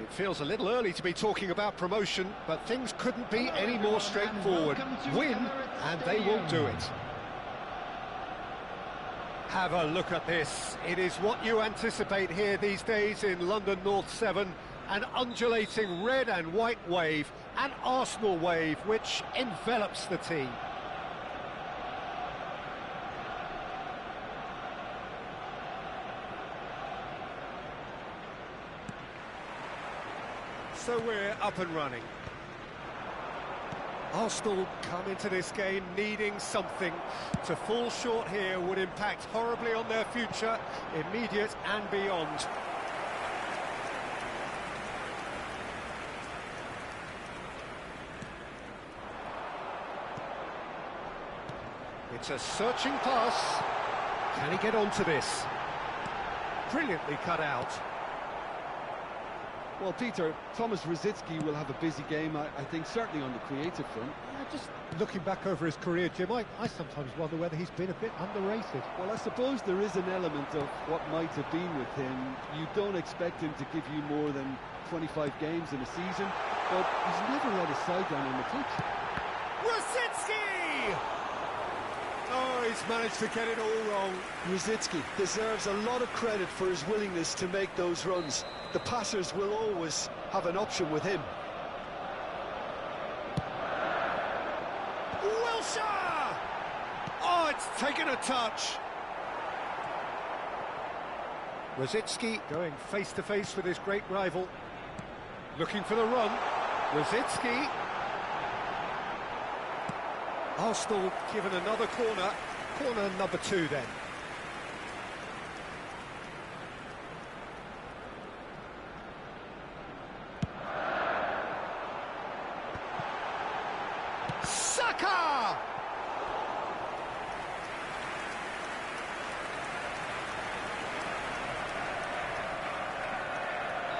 It feels a little early to be talking about promotion, but things couldn't be any more straightforward. Win, and they will do it. Have a look at this. It is what you anticipate here these days in London North 7. An undulating red and white wave, an Arsenal wave, which envelops the team. So we're up and running. Arsenal come into this game needing something. To fall short here would impact horribly on their future, immediate and beyond. It's a searching pass. Can he get onto this? Brilliantly cut out. Well, Peter, Thomas Rosicky will have a busy game, I think, certainly on the creative front. Yeah, just looking back over his career, Jim, I sometimes wonder whether he's been a bit underrated. Well, I suppose there is an element of what might have been with him. You don't expect him to give you more than 25 games in a season, but he's never let his side down on the pitch. Rosicky! Oh, he's managed to get it all wrong. Rosicky deserves a lot of credit for his willingness to make those runs. The passers will always have an option with him. Wilshere! Oh, it's taken a touch. Rosicky going face-to-face with his great rival. Looking for the run. Rosicky. Arsenal given another corner. Corner number 2 then. Saka!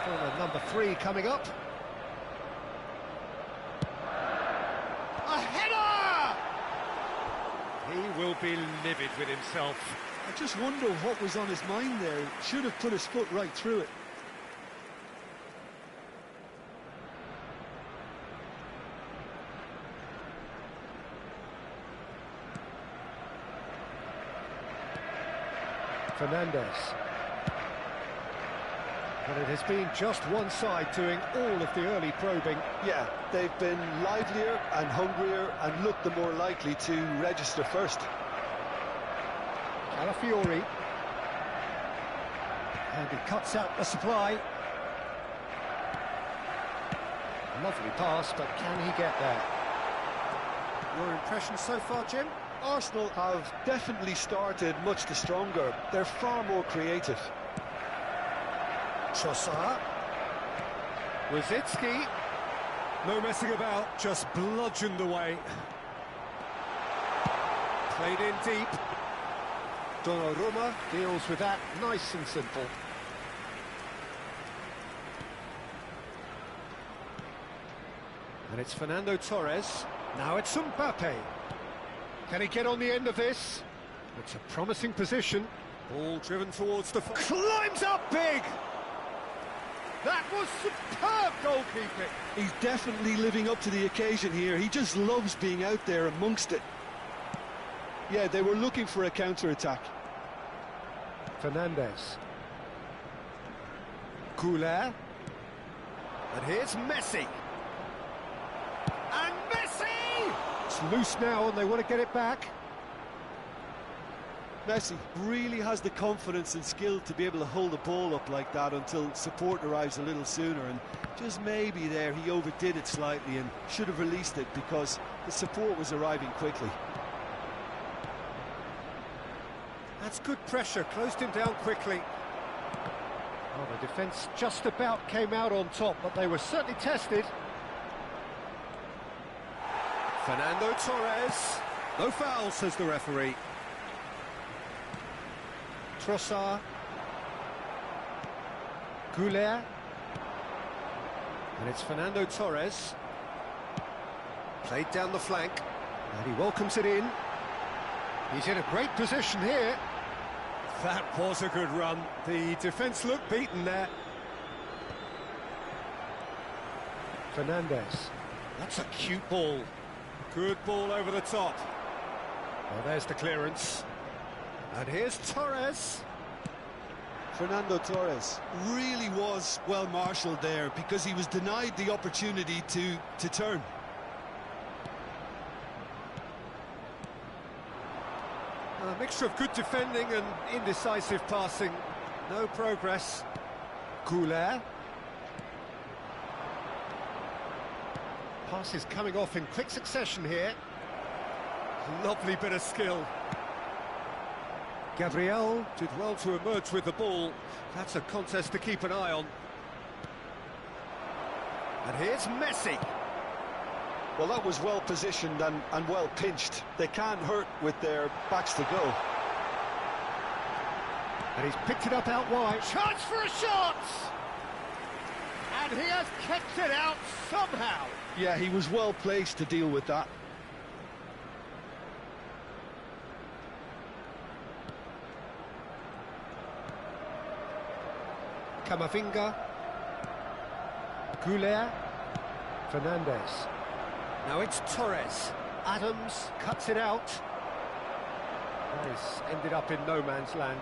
Corner number 3 coming up. A header! He will be livid with himself. I just wonder what was on his mind there. Should have put his foot right through it. Fernandez. But it has been just one side doing all of the early probing. Yeah, they've been livelier and hungrier and looked the more likely to register first. Calafiori. And he cuts out the supply. Lovely pass, but can he get there? Your impression so far, Jim? Arsenal have definitely started much the stronger. They're far more creative. Trossard. Rosicky. No messing about, just bludgeoned away. Played in deep. Donnarumma deals with that nice and simple. And it's Fernando Torres. Now it's Mbappe. Can he get on the end of this? It's a promising position. Ball driven towards the... Climbs up big! That was superb goalkeeping. He's definitely living up to the occasion here. He just loves being out there amongst it. Yeah, they were looking for a counter-attack. Fernandez. Couler. And here's Messi. And Messi! It's loose now and they want to get it back. Messi really has the confidence and skill to be able to hold the ball up like that until support arrives a little sooner, and just maybe there he overdid it slightly and should have released it because the support was arriving quickly. That's good pressure, closed him down quickly. Oh, the defence just about came out on top, but they were certainly tested. Fernando Torres. No foul, says the referee. Trossard. Couler. And it's Fernando Torres. Played down the flank. And he welcomes it in. He's in a great position here. That was a good run. The defence looked beaten there. Fernandez. That's a cute ball. Good ball over the top. Well, there's the clearance. And here's Torres. Fernando Torres really was well marshalled there because he was denied the opportunity to turn. A mixture of good defending and indecisive passing. No progress. Goulet. Passes coming off in quick succession here. Lovely bit of skill. Gabriel did well to emerge with the ball. That's a contest to keep an eye on. And here's Messi. Well, that was well positioned and well pinched. They can't hurt with their backs to go. And he's picked it up out wide. Chance for a shot! And he has kicked it out somehow. Yeah, he was well placed to deal with that. Camavinga. Goulet. Fernandez. Now it's Torres. Adams cuts it out. Nice. Ended up in no man's land.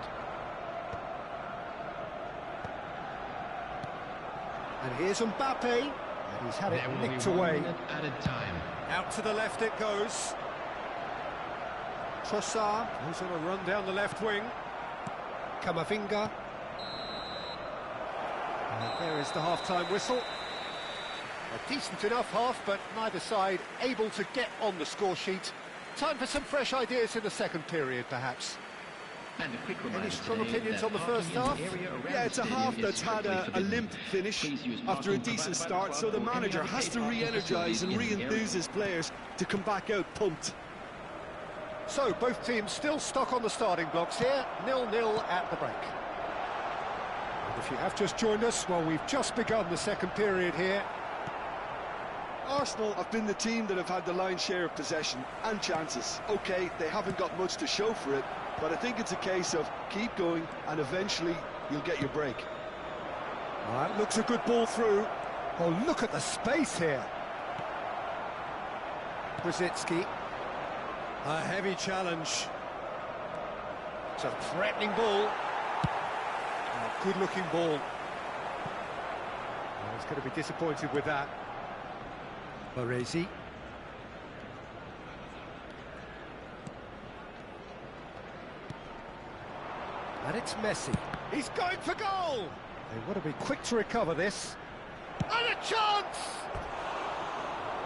And here's Mbappe. And he's had it nicked away. Added time. Out to the left it goes. Trossard goes on a run down the left wing. Camavinga. And there is the half-time whistle. A decent enough half, but neither side able to get on the score sheet. Time for some fresh ideas in the second period, perhaps. And a quick Any strong opinions on the first half? Yeah, it's a half that's had a limp finish after a decent start, so the manager has to re-energise and re-enthuse his players to come back out pumped. So, both teams still stuck on the starting blocks here, 0-0 at the break. And if you have just joined us, well, we've just begun the second period here. Arsenal have been the team that have had the lion's share of possession and chances. OK, they haven't got much to show for it, but I think it's a case of keep going and eventually you'll get your break. That looks a good ball through. Oh, look at the space here. Brzezinski. A heavy challenge. It's a threatening ball. A good-looking ball. Well, he's going to be disappointed with that. Baresi. And it's Messi. He's going for goal! They want to be quick to recover this. And a chance!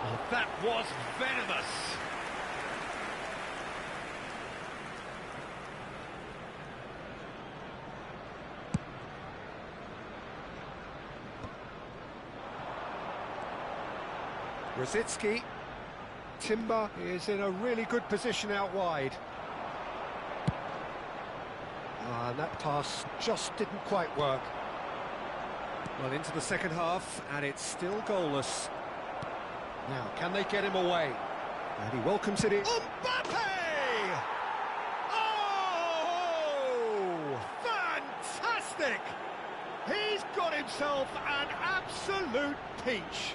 Oh, that was venomous. Brzezinski. Timber is in a really good position out wide. And that pass just didn't quite work. Well, into the second half, and it's still goalless. Now, can they get him away? And he welcomes it in. Mbappe! Oh! Fantastic! He's got himself an absolute peach.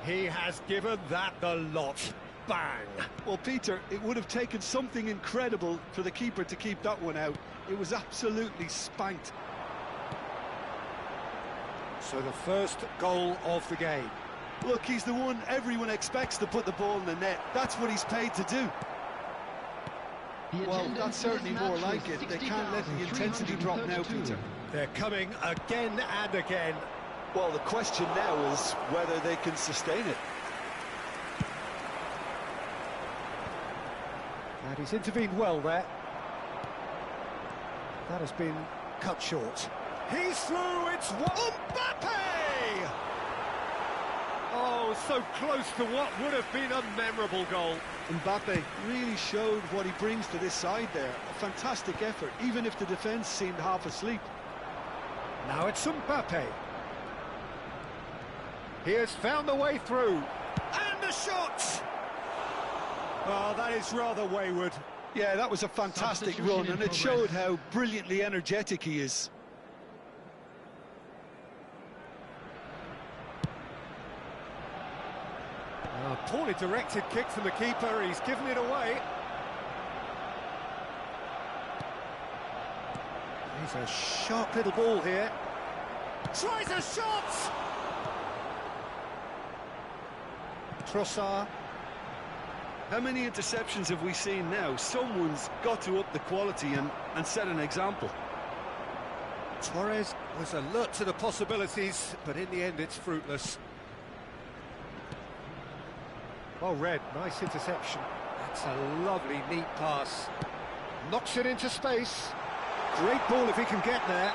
He has given that the lot. Bang! Well, Peter, it would have taken something incredible for the keeper to keep that one out. It was absolutely spanked. So the first goal of the game. Look, he's the one everyone expects to put the ball in the net. That's what he's paid to do. Well, that's certainly more like it. They can't let the intensity drop now, Peter. They're coming again and again. Well, the question now is whether they can sustain it. And he's intervened well there. That has been cut short. He's through, it's Mbappe! Oh, so close to what would have been a memorable goal. Mbappe really showed what he brings to this side there. A fantastic effort, even if the defence seemed half asleep. Now it's Mbappe. He has found the way through. And the shot! Oh, that is rather wayward. Yeah, that was a fantastic run, and it showed how brilliantly energetic he is. A poorly directed kick from the keeper, he's given it away. He's a sharp little ball here. Tries a shot! Trossard. How many interceptions have we seen now? Someone's got to up the quality and set an example. Torres was alert to the possibilities, but in the end it's fruitless. Well read, nice interception. That's a lovely, neat pass. Knocks it into space. Great ball if he can get there.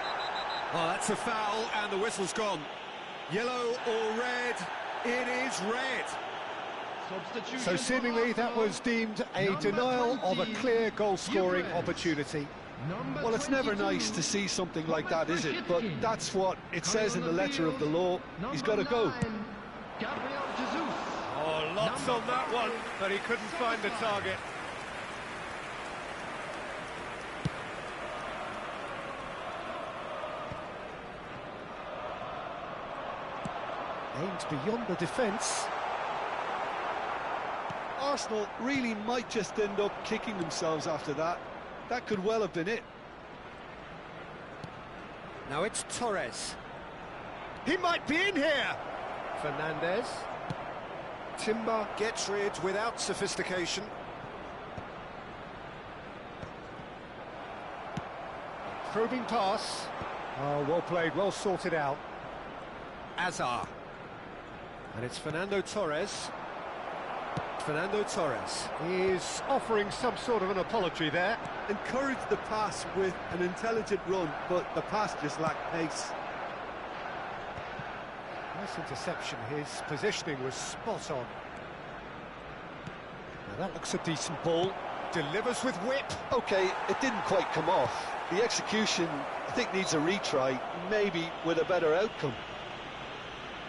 Oh, that's a foul, and the whistle's gone. Yellow or red? It is red. So seemingly that was deemed a denial of a clear goal-scoring opportunity. Well, it's never nice to see something like that, is it? But that's what it says in the letter of the law. He's got to go. Oh, lots on that one, but he couldn't find the target. Aimed beyond the defence. Arsenal really might just end up kicking themselves after that. That could well have been it. Now it's Torres. He might be in here! Fernandez. Timber gets rid without sophistication. Probing pass. Oh, well played, well sorted out. Azar. And it's Fernando Torres. Fernando Torres is offering some sort of an apology there. Encouraged the pass with an intelligent run, but the pass just lacked pace. Nice interception, his positioning was spot on. Now that looks a decent ball. Delivers with whip. OK, it didn't quite come off. The execution, I think, needs a retry, maybe with a better outcome.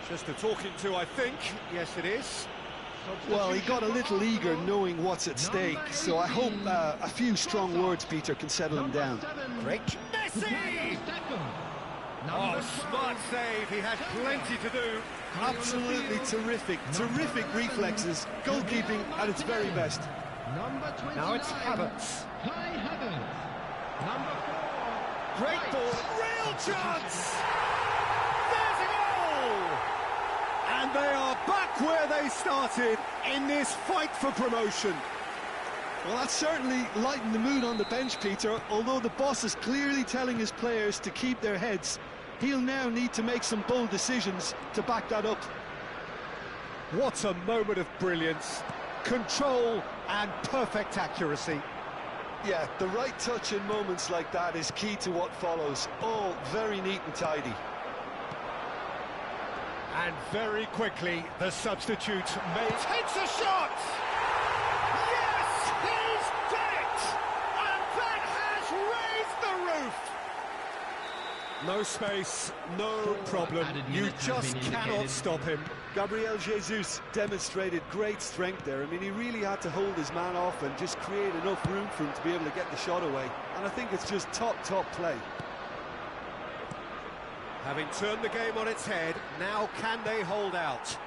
Just a talking to, I think. Yes, it is. Well, he got a little eager knowing what's at stake, so I hope a few strong words, Peter, can settle him down. Great. Messi! Oh, smart save. He had plenty to do. Absolutely terrific. Terrific reflexes. Goalkeeping at its very best. Now it's Havertz. Great ball. Real chance! There's a goal! And they are back where they started in this fight for promotion. Well, that's certainly lightened the mood on the bench, Peter. Although the boss is clearly telling his players to keep their heads, he'll now need to make some bold decisions to back that up. What a moment of brilliance. Control and perfect accuracy. Yeah, the right touch in moments like that is key to what follows. All very neat and tidy. And very quickly, the substitute takes a shot! Yes, he's done it! And that has raised the roof! No space, no problem. You just cannot stop him. Gabriel Jesus demonstrated great strength there. I mean, he really had to hold his man off and just create enough room for him to be able to get the shot away. And I think it's just top play. Having turned the game on its head, now can they hold out?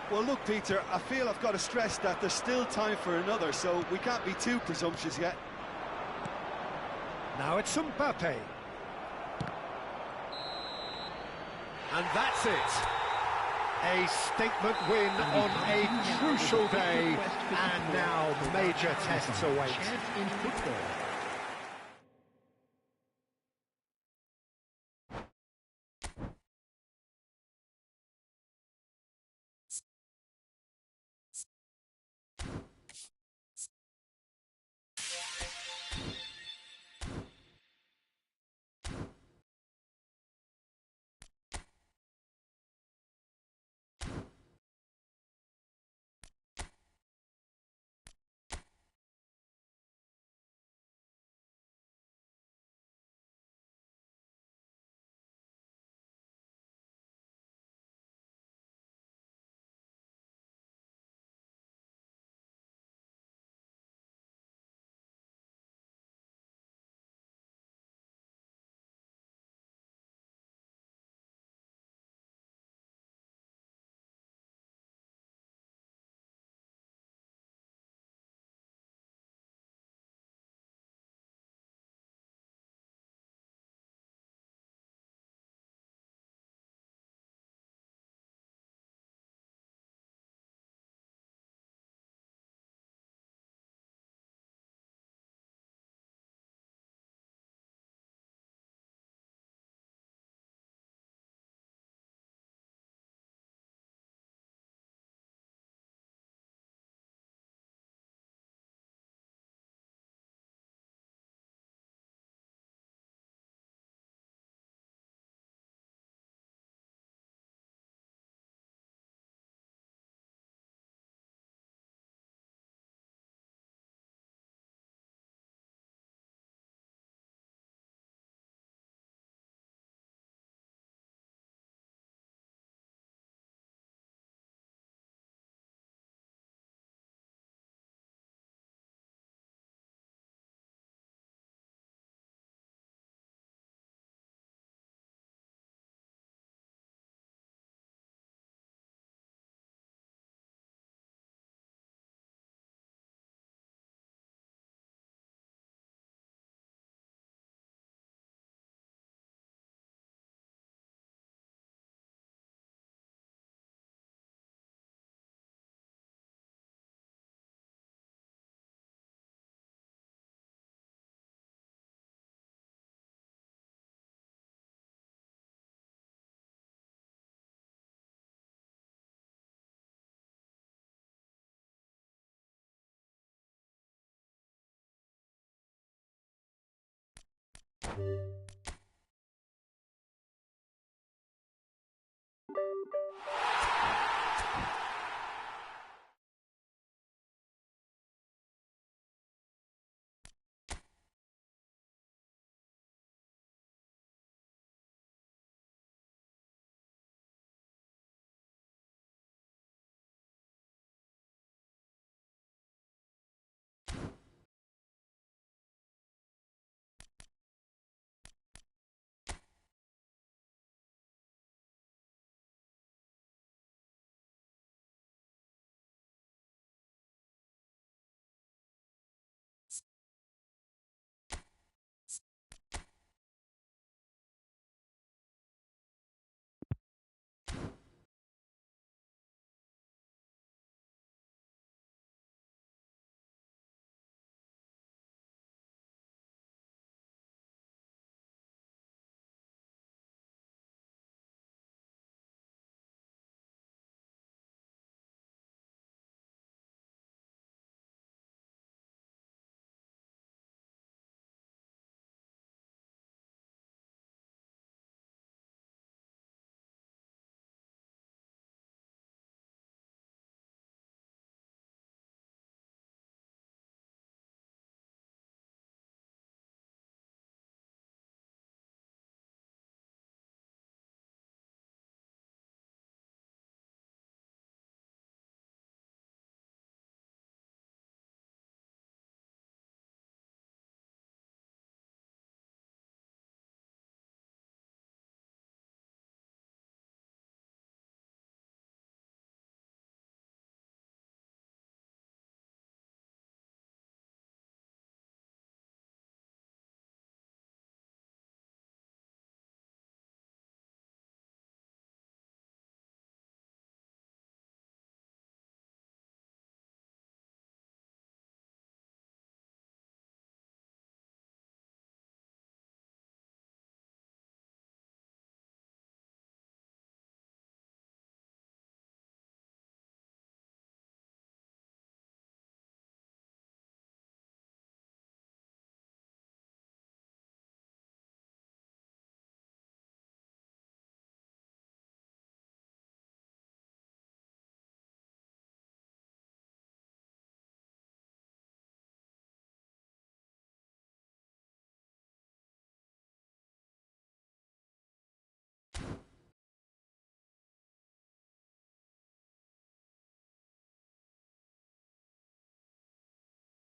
Well, look, Peter, I feel I've got to stress that there's still time for another, so we can't be too presumptuous yet. Now it's Mbappe. And that's it. A statement win on a crucial day, and now major tests await.